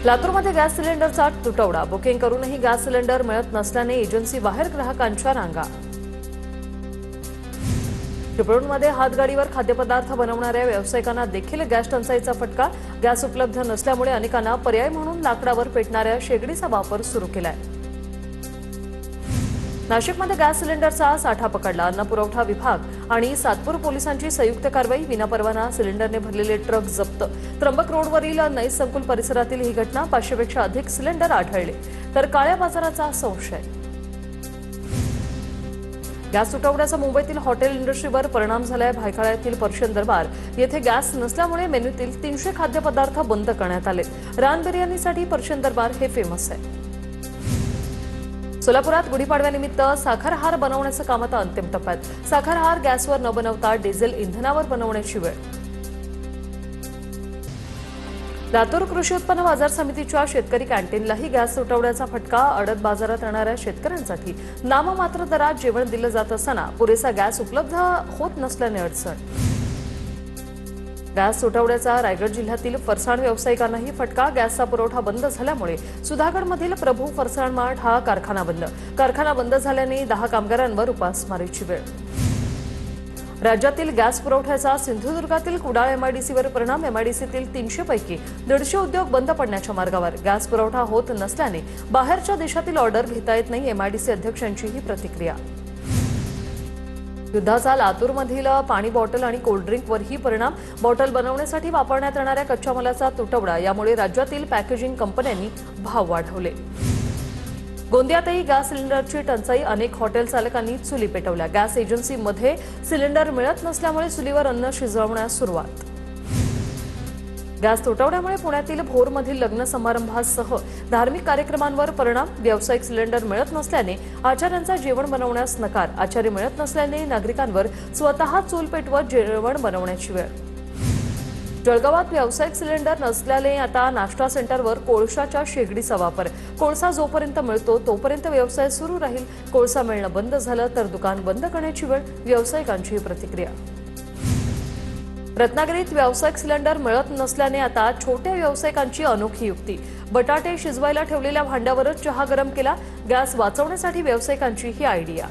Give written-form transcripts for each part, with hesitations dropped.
लातूरमध्ये गॅस सिलेंडरचा तुटवडा, बुकिंग करूनही गॅस सिलेंडर मिळत नसल्याने एजन्सी बाहेर ग्राहकांच्या रांगा। चिपळूणमध्ये हातगाडीवर खाद्यपदार्थ बनवणाऱ्या व्यावसायिकांना देखील गॅस टंचाईचा फटका। गॅस उपलब्ध नसल्यामुळे अनेकांना पर्याय म्हणून लाकडावर पेटणाऱ्या शेगडीचा वापर सुरू केलाय। नाशिकमध्ये गॅस सिलेंडरचा साठा पकडला, अन्न पुरवठा विभाग आणि सातपूर पोलिसांची संयुक्त कारवाई, विनापरवाना सिलेंडरने भरलेले ट्रक जप्त। त्र्यंबक रोडवरील नैस संकुल परिसरातील ही घटना, 500 पेक्षा अधिक सिलेंडर आढळले, तर काळ्या बाजाराचा संशय। गॅस तुटवड्याचा मुंबईतील हॉटेल इंडस्ट्रीवर परिणाम झालाय। भायखळ्यातील पर्शियन दरबार येथे गॅस नसल्यामुळे मेन्यूतील 300 खाद्यपदार्थ बंद करण्यात आले। रान बिर्याणीसाठी पर्शियन दरबार हे फेमस आहे। सोलापुरात गुढीपाडव्यानिमित्त साखर हार बनवण्याचं काम आता अंतिम टप्प्यात। साखर हार गॅसवर न बनवता डिझेल इंधनावर बनवण्याची वेळ। लातूर कृषी उत्पन्न बाजार समितीच्या शेतकरी कॅन्टीनलाही गॅस तुटवड्याचा फटका। अडत बाजारात येणाऱ्या शेतकऱ्यांसाठी नाममात्र दरात जेवण दिलं जात असताना पुरेसा गॅस उपलब्ध होत नसल्याने अडचण। गॅस तुटवड्याचा रायगड जिल्ह्यातील फरसाण व्यावसायिकांनाही फटका। गॅसचा पुरवठा बंद झाल्यामुळे सुधागडमधील प्रभू फरसाण मार्ट हा कारखाना बंद। कारखाना बंद झाल्याने 10 कामगारांवर उपासमारीची वेळ। राज्यातील गॅस पुरवठ्याचा सिंधुदुर्गातील कुडाळ एमआयडीसीवर परिणाम। एमआयडीसीतील 300 पैकी 150 उद्योग बंद पडण्याच्या मार्गावर। गॅस पुरवठा होत नसल्याने बाहेरच्या देशातील ऑर्डर घेता येत नाही। एमआयडीसी अध्यक्षांची ही प्रतिक्रिया। युद्धाचा लातूरमधील पाणी बॉटल आणि कोल्ड्रिंकवरही परिणाम। बॉटल बनवण्यासाठी वापरण्यात येणाऱ्या कच्च्या मालाचा तुटवडा, यामुळे राज्यातील पॅकेजिंग कंपन्यांनी भाव वाढवले। गोंदियातही गॅस सिलेंडरची टंचाई, अनेक हॉटेल चालकांनी चुली पेटवल्या। गॅस एजन्सीमध्ये सिलेंडर मिळत नसल्यामुळे चुलीवर अन्न शिजवण्यास सुरुवात। गॅस तुटवड्यामुळे पुण्यातील भोरमधील लग्न समारंभासह धार्मिक कार्यक्रमांवर परिणाम। व्यावसायिक सिलेंडर मिळत नसल्याने आचार्यांचा जेवण बनवण्यास नकार। आचारी मिळत नसल्याने नागरिकांवर स्वतः चूल पेटवत जेवण बनवण्याची वेळ। जळगावात व्यावसायिक सिलेंडर नसल्याने आता नाश्ता सेंटरवर कोळशाच्या शेगडीचा वापर। कोळसा जोपर्यंत मिळतो तोपर्यंत व्यवसाय सुरू राहील। कोळसा मिळणं बंद झालं तर दुकान बंद करण्याची वेळ। व्यावसायिकांची प्रतिक्रिया। रत्नागिरीत व्यावसायिक सिलेंडर मिळत नसल्याने आता छोट्या व्यावसायिकांची अनोखी युक्ती। बटाटे शिजवायला ठेवलेल्या भांड्यावरच चहा गरम केला। गॅस वाचवण्यासाठी व्यावसायिकांची ही आयडिया।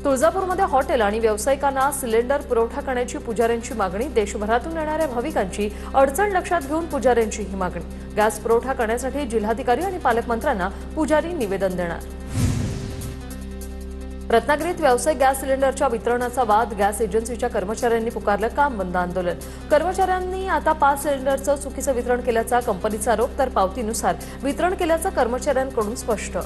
तुळजापूरमध्ये हॉटेल आणि व्यावसायिकांना सिलेंडर पुरवठा करण्याची पुजाऱ्यांची मागणी। देशभरातून येणाऱ्या भाविकांची अडचण लक्षात घेऊन पुजाऱ्यांची ही मागणी। गॅस पुरवठा करण्यासाठी जिल्हाधिकारी आणि पालकमंत्र्यांना पुजारी निवेदन देणार। रत्नागिरीत व्यावसायिक गॅस सिलेंडरच्या वितरणाचा वाद। गॅस एजन्सीच्या कर्मचाऱ्यांनी पुकारलं काम बंद आंदोलन। कर्मचाऱ्यांनी आता 5 सिलेंडरचं चुकीचं वितरण केल्याचा कंपनीचा आरोप, तर पावतीनुसार वितरण केल्याचं कर्मचाऱ्यांकडून स्पष्ट।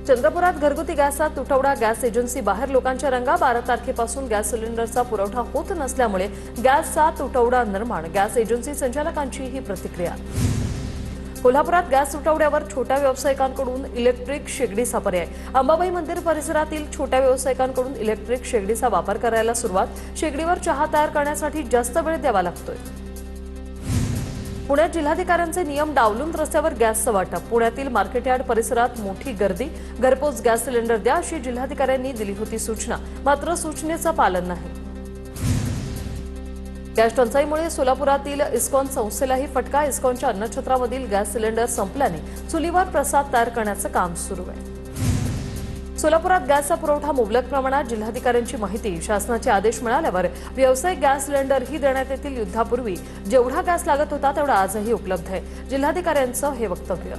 चंद्रपुरात घरगुती गॅसचा तुटवडा। गॅस एजन्सी बाहेर लोकांच्या रंगा। 12 तारखेपासून गॅस सिलेंडरचा पुरवठा होत नसल्यामुळे गॅसचा तुटवडा निर्माण। गॅस एजन्सी संचालकांची ही प्रतिक्रिया। कोल्हापुरात गॅस तुटवड्यावर छोट्या व्यावसायिकांकडून इलेक्ट्रिक शेगडीचा पर्याय। अंबाबाई मंदिर परिसरातील छोट्या व्यावसायिकांकडून इलेक्ट्रिक शेगडीचा वापर करायला सुरुवात। शेगडीवर चहा तयार करण्यासाठी जास्त वेळ द्यावा लागतोय। पुण्यात जिल्हाधिकाऱ्यांचे नियम डावलून रस्त्यावर गॅसचं वाटप। पुण्यातील मार्केट यार्ड परिसरात मोठी गर्दी। घरपोच गॅस सिलेंडर द्या अशी जिल्हाधिकाऱ्यांनी दिली होती सूचना, मात्र सूचनेचं पालन नाही। गॅस टंचाईमुळे सोलापुरातील इस्कॉन संस्थेलाही फटका। इस्कॉनच्या अन्नछत्रामधील गॅस सिलेंडर संपल्याने चुलीवर प्रसाद तयार करण्याचं काम सुरू आहे। सोलापुरात गॅसचा पुरवठा मुबलक प्रमाणात। जिल्हाधिकाऱ्यांची माहिती, शासनाचे आदेश मिळाल्यावर व्यावसायिक गॅस सिलेंडरही देण्यात येतील। युद्धापूर्वी जेवढा गॅस लागत होता तेवढा आजही उपलब्ध आहे, जिल्हाधिकाऱ्यांचं हे वक्तव्य।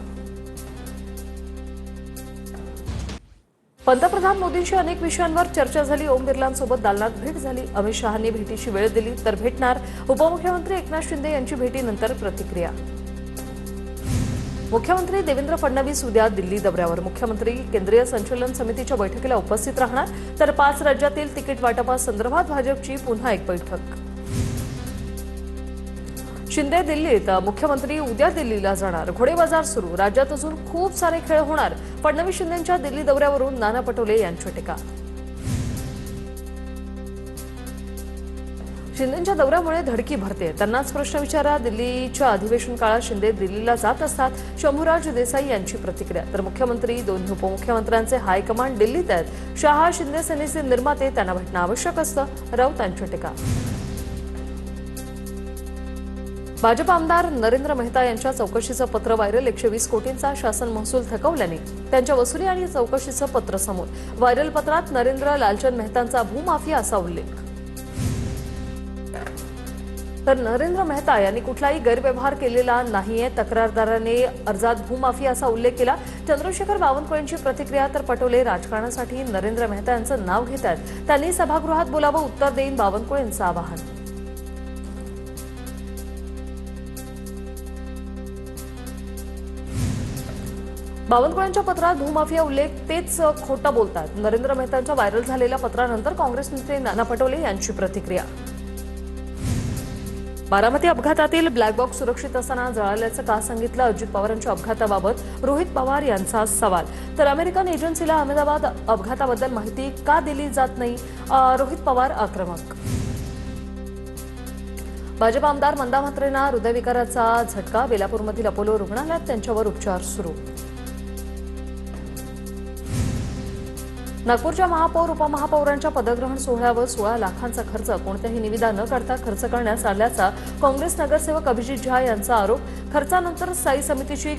पंतप्रधान मोदींशी अनेक विषयांवर चर्चा झाली। ओम बिर्लांसोबत दालनात भेट झाली। अमित शहांनी भेटीची वेळ दिली तर भेटणार। उपमुख्यमंत्री एकनाथ शिंदे यांची भेटीनंतर प्रतिक्रिया। मुख्यमंत्री देवेंद्र फडणवीस उद्या दिल्ली दौऱ्यावर। मुख्यमंत्री केंद्रीय संचलन समितीच्या बैठकीला उपस्थित राहणार, तर 5 राज्यातील तिकीट वाटपासंदर्भात भाजपची पुन्हा एक बैठक। शिंदे दिल्लीत, मुख्यमंत्री उद्या दिल्लीला जाणार। घोडेबाजार सुरू। राज्यात अजून खूप सारे खेळ होणार। फडणवीस शिंदेंच्या दिल्ली दौऱ्यावरून नाना पटोले यांची टीका। शिंदेंच्या दौऱ्यामुळे धडकी भरते, त्यांनाच प्रश्न विचारा। दिल्लीच्या अधिवेशन काळात शिंदे दिल्लीला जात असतात। शंभूराज देसाई यांची प्रतिक्रिया। तर मुख्यमंत्री, दोन्ही उपमुख्यमंत्र्यांचे हायकमांड दिल्लीत आहेत। शहा शिंदे सेनेचे निर्माते, त्यांना भेटणं आवश्यक असतं। राऊत यांची टीका। भाजप आमदार नरेंद्र मेहता यांच्या चौकशीचं पत्र व्हायरल. 120 कोटींचा शासन महसूल थकवल्याने त्यांच्या वसुली आणि चौकशीचं पत्र समोर. व्हायरल पत्रात नरेंद्र लालचंद मेहतांचा भूमाफिया असा उल्लेख. तर नरेंद्र मेहता यांनी कुठलाही गैरव्यवहार केलेला नाहीये. तक्रारदाराने अर्जात भूमाफिया असा उल्लेख केला. चंद्रशेखर बावनकुळेंची प्रतिक्रिया. तर पटोले राजकारणासाठी नरेंद्र मेहता यांचं नाव घेत आहेत. त्यांनी सभागृहात बोलावं, उत्तर देईन बावनकुळेंचं आवाहन. बावनकुळेंच्या पत्रात भूमाफिया उल्लेख तेच खोटं बोलतात. नरेंद्र मेहतांच्या व्हायरल झालेल्या पत्रानंतर काँग्रेस नेते नाना पटोले यांची प्रतिक्रिया. बारामती अपघातातील ब्लॅक बॉक्स सुरक्षित असताना जळाल्याचं का सांगितलं? अजित पवारांच्या अपघाताबाबत रोहित पवार यांचा सवाल. तर अमेरिकन एजन्सीला अहमदाबाद अपघाताबद्दल माहिती का दिली जात नाही? रोहित पवार आक्रमक. भाजप आमदार मंदा म्हात्रेंना हृदयविकाराचा झटका. बेलापूरमधील अपोलो रुग्णालयात त्यांच्यावर उपचार सुरू. नागपूरच्या महापौर उपमहापौरांच्या पदग्रहण सोहळ्यावर 16 लाखांचा खर्च कोणत्याही निविदा न करता खर्च करण्यात आल्याचा काँग्रेस नगरसेवक अभिजित झा यांचा आरोप. खर्चानंतर स्थायी समितीची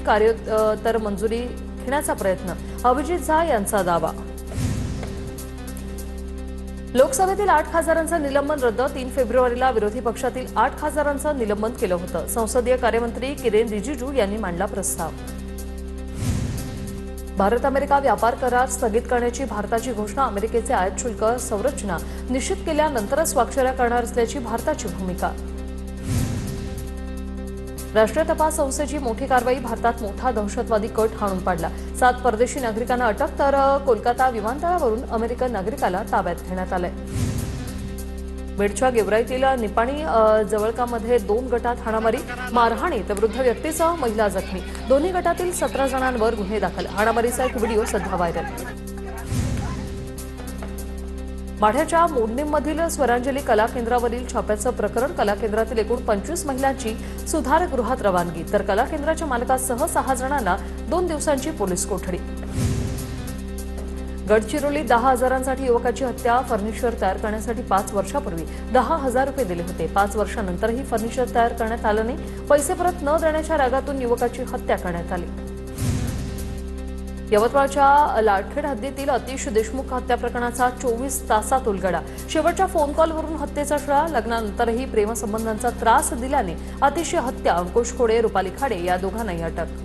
तर मंजुरी घेण्याचा प्रयत्न. अभिजित झा यांचा दावा. लोकसभेतील 8 खासदारांचं निलंबन रद्द. 3 फेब्रुवारीला विरोधी पक्षातील 8 खासदारांचं निलंबन केलं होतं. संसदीय कार्यमंत्री किरेन रिजिजू यांनी मांडला प्रस्ताव. भारत अमेरिका व्यापार करार स्थगित करण्याची भारताची घोषणा. अमेरिकेचे आयात शुल्क संरचना निश्चित केल्यानंतरच स्वाक्षऱ्या करणार असल्याची भारताची भूमिका. राष्ट्रीय तपास संस्थेची मोठी कारवाई. भारतात मोठा दहशतवादी कट हाणून पाडला. 7 परदेशी नागरिकांना अटक. तर कोलकाता विमानतळावरून अमेरिकन नागरिकाला ताब्यात घेण्यात आलंय. बीडच्या गेवराईतील निपाणी जवळकामध्ये 2 गटात हाणामारी. मारहाणी तर वृद्ध व्यक्तीसह महिला जखमी. दोन्ही गटातील 17 जणांवर गुन्हे दाखल. हाणामारीचा एक व्हिडिओ सध्या व्हायरल. माढ्याच्या मोडणीमधील स्वरांजली कला केंद्रावरील छाप्याचं प्रकरण. कला केंद्रातील एकूण 25 महिलांची सुधारगृहात रवानगी. तर कला केंद्राच्या मालकासह 6 जणांना 2 दिवसांची पोलीस कोठडी. गडचिरोलीत 10,000साठी युवकाची हत्या. फर्निचर तयार करण्यासाठी 5 वर्षापूर्वी 10,000 रुपये दिले होते. 5 वर्षानंतरही फर्निचर तयार करण्यात आलं नाही. पैसे परत न देण्याच्या रागातून युवकाची हत्या करण्यात आली. यवतमाळच्या लाडखेड हद्दीतील अतिश देशमुख हत्या प्रकरणाचा 24 तासात उलगडा. शेवटच्या फोन कॉलवरून हत्येचा छळा. लग्नानंतरही प्रेमसंबंधांचा त्रास दिल्याने अतिशय हत्या. अंकुश खोडे, रुपाली खाडे या दोघांनाही अटक.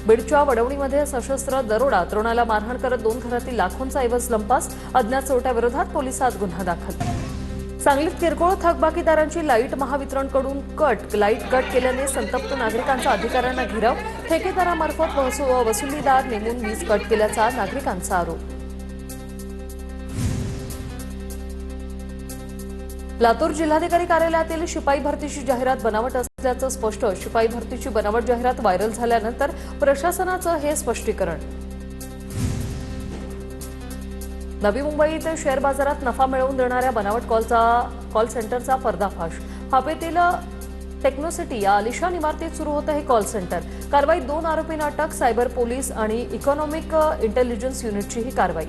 बीडच्या वडवणीमध्ये सशस्त्र दरोडा. तरुणाला मारहाण करत 2 घरातील लाखोंचा ऐवज लंपास. अज्ञात चोरट्याविरोधात पोलिसात गुन्हा दाखल. सांगलीत किरकोळ थकबाकीदारांची लाईट महावितरणकडून लाईट कट केल्याने संतप्त नागरिकांचा अधिकाऱ्यांना घेराव. ठेकेदारामार्फत वसुलीदार नेमून वीज कट केल्याचा नागरिकांचा आरोप. लातूर जिल्हाधिकारी कार्यालयातील शिपाई भरतीची जाहिरात बनावट असल्याचं स्पष्ट. शिपाई भरतीची बनावट जाहिरात व्हायरल झाल्यानंतर प्रशासनाचं हे स्पष्टीकरण. नवी मुंबईत शेअर बाजारात नफा मिळवून देणाऱ्या बनावट कॉल सेंटरचा पर्दाफाश. हापेतील टेक्नोसिटी या आलिशान इमारतीत सुरू होतं हे कॉल सेंटर. कारवाईत 2 आरोपींना अटक. सायबर पोलीस आणि इकॉनॉमिक इंटेलिजन्स युनिटची ही कारवाई.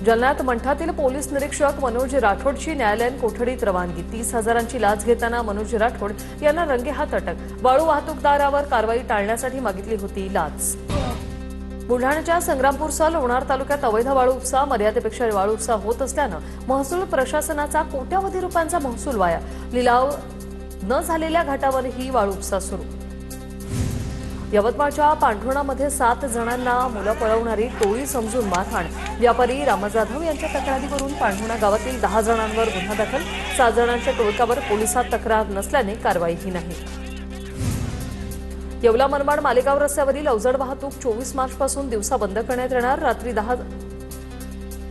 जालन्यात मंठातील पोलीस निरीक्षक मनोज राठोडची न्यायालयीन कोठडीत रवानगी. 30,000ची लाच घेताना मनोज राठोड यांना रंगेहात अटक. वाळू वाहतूकदारावर कारवाई टाळण्यासाठी मागितली होती लाच. बुलढाण्याच्या संग्रामपूरसह लोणार तालुक्यात अवैध वाळू उपसा. मर्यादेपेक्षा वाळू उपसा होत असल्यानं महसूल प्रशासनाचा कोट्यावधी रुपयांचा महसूल वाया. लिलाव न झालेल्या घाटावरही वाळू उपसा सुरू. यवतमाळच्या पांढुर्णामध्ये 7 जणांना मुलं पळवणारी टोळी समजून मारहाण. व्यापारी रामा जाधव यांच्या तक्रारीवरून पांढुर्णा गावातील 10 जणांवर गुन्हा दाखल. 7 जणांच्या टोळक्यावर पोलिसात तक्रार नसल्याने कारवाईही नाही. येवला मनमाड मालेगाव रस्त्यावरील अवजड वाहतूक 24 मार्चपासून दिवसा बंद करण्यात येणार.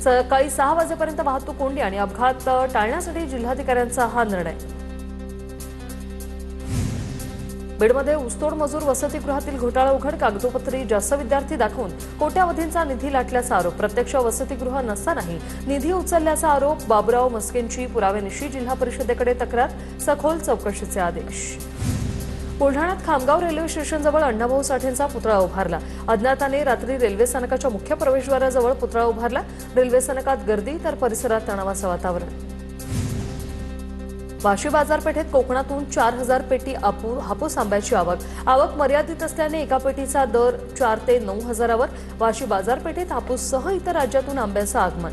सकाळी 6 वाजेपर्यंत वाहतूक कोंडी आणि अपघात टाळण्यासाठी जिल्हाधिकाऱ्यांचा हा निर्णय. बीडमध्ये ऊसतोड मजूर वसतिगृहातील घोटाळा उघड. कागदोपत्री जास्त विद्यार्थी दाखवून कोट्यावधींचा निधी लाटल्याचा आरोप. प्रत्यक्ष वसतिगृह नसतानाही निधी उचलल्याचा आरोप. बाबुराव मस्केंची पुराव्यानिशी जिल्हा परिषदेकडे तक्रार. सखोल चौकशीचे आदेश. बुलढाण्यात खामगाव रेल्वे स्टेशनजवळ अण्णाभाऊ साठेंचा पुतळा उभारला. अज्ञाताने रात्री रेल्वे स्थानकाच्या मुख्य प्रवेशद्वाराजवळ पुतळा उभारला. रेल्वे स्थानकात गर्दी तर परिसरात तणावाचं वातावरण. वाशी बाजारपेठेत कोकणातून 4,000 पेटी हापूस आंब्याची आवक मर्यादित असल्याने एका पेटीचा दर 4 ते 9 हजारावर. वाशी बाजारपेठेत हापूससह इतर राज्यातून आंब्याचं आगमन.